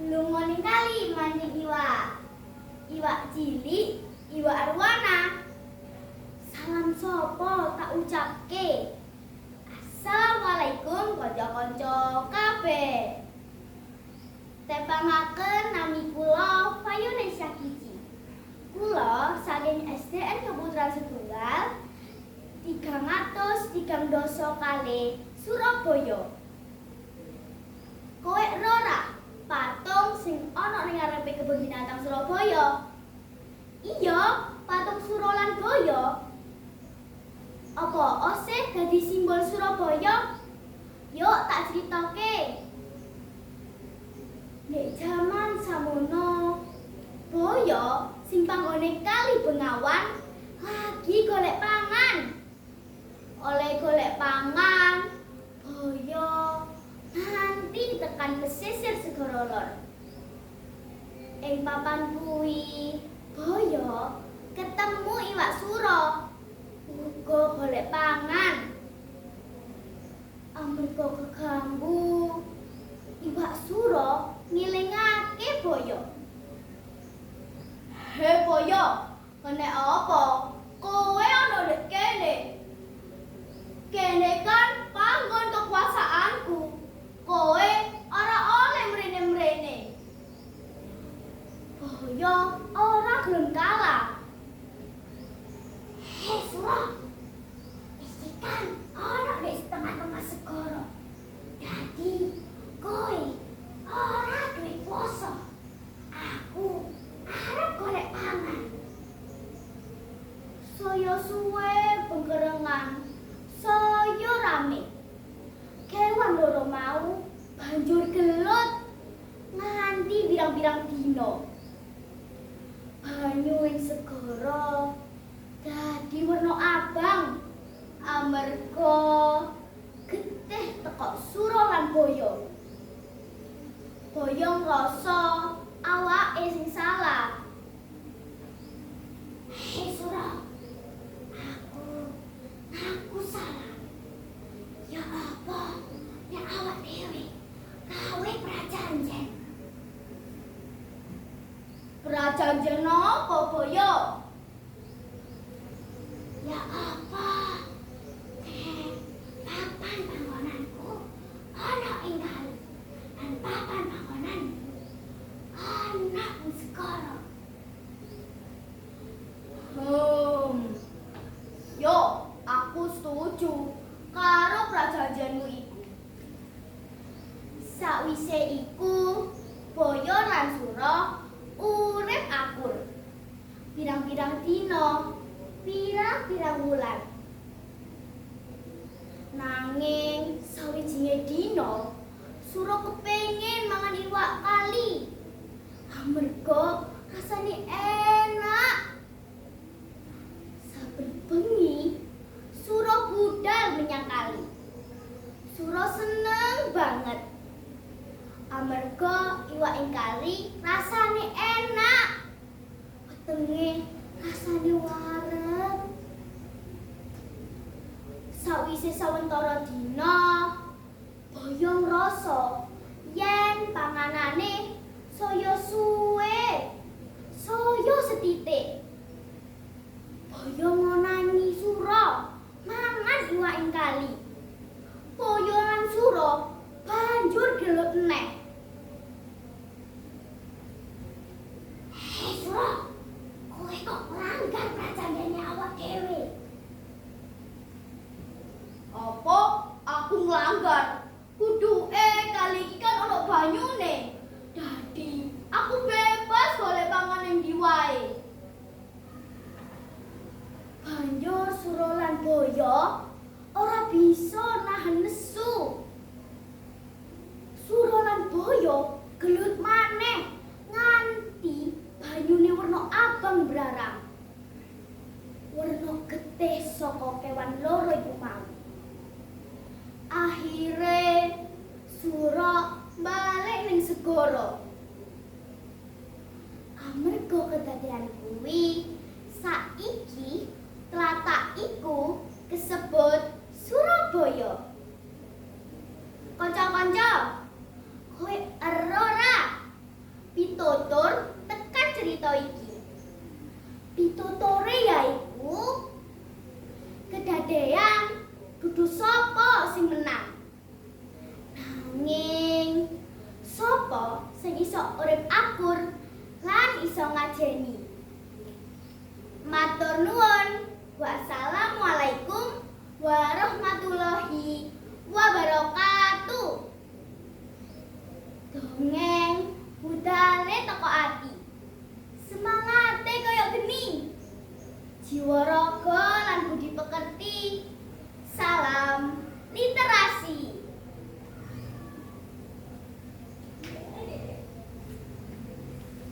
Lunga ning kali mancing iwak. Iwak cilik, iwak arwana. Salam sapa tak ucapke. Assalamualaikum kanca-kanca kabeh. Tepangaken nami kula Fayunesya Kici. Kula saking SDN Keputuran Setunggal 330 kali Surabaya. Kowe ora patung sing ana ning ngarepe kebun binatang Surabaya? Iya, patung Suro lan Boyo. Apa oseh dadi simbol Surabaya? Yuk tak critake. Nek jaman samono, Boyo sing panggone Kali Bengawan lagi golek pangan. Oleh golek pangan, Boyo nanti tekan pesisir Segara Lor. Ing papan kuwi, Boyo ketemu iwak suro. Uga golek pangan. Amarga keganggu, iwak suro ngilingake Boyo. He Boyo, kene apa? Kowe ana nek kene. Kene kan panggon kekuasaanku. Kowe ora oleh mrene-mrene. Boyo ora gelem kalah. Hei Suro, iki kan ana nek setengah-tengah segara. Dadi kowe ora duwe kuasa. Aku arep golek pangan. Saya suwe bengkerengan, saya rame. Kewan loro mau banjur gelut nganti birang-birang dina. Banyu ing segara dadi werna abang amarga getih teko Suro lan Boyo. Boyo ngrasa awake sing salah. Hei Suro, aku salah. Ya apa? Ya awak dhewe gawe prajanjen. Prajanjen apa, Boyo? Ya apa? Papan panggonanku ana ing kali. Dan papan panggonanmu ana ing segara. Yo, aku setuju karo prajanjenmu iku. Sawise iku, Boyo lan Suro urip akur. Pirang-pirang dina, pirang-pirang wulan. Nanging sawijine dina, Suro kepengin mangan iwak kali. Amarga rasane enak. Saben bengi Suro budal menyang kali. Suro seneng banget. Amarga iwak ing kali rasane enak. Wetenge rasane warem. Sawise sawentara dina, Boyo ngrasa yen panganane saya suwe, saya setitik. Boyo ngonani Suro mangan iwak ing kali. Boyo lan Suro banjur gelut neh. Hei Suro, kowe kok nglanggar prajanjene awak dhewe? Apa aku nglanggar? Kuduke kali iki kan ana banyune. Dadi aku bebas golek pangan ing ndi wae. Banjur Suro lan Boyo ora bisa nahan nesu. Suro lan Boyo gelut maneh nganti banyune werna abang brarang. Werna getih saka kewan loro iku mau. Akhire Suro balik ning segara. Amarga kedadean kuwi, saiki tlatah iku kesebut Surabaya. Kanca-kanca, kowe ero ora crita iki. Pitutore yaiku kedadean dudu sapa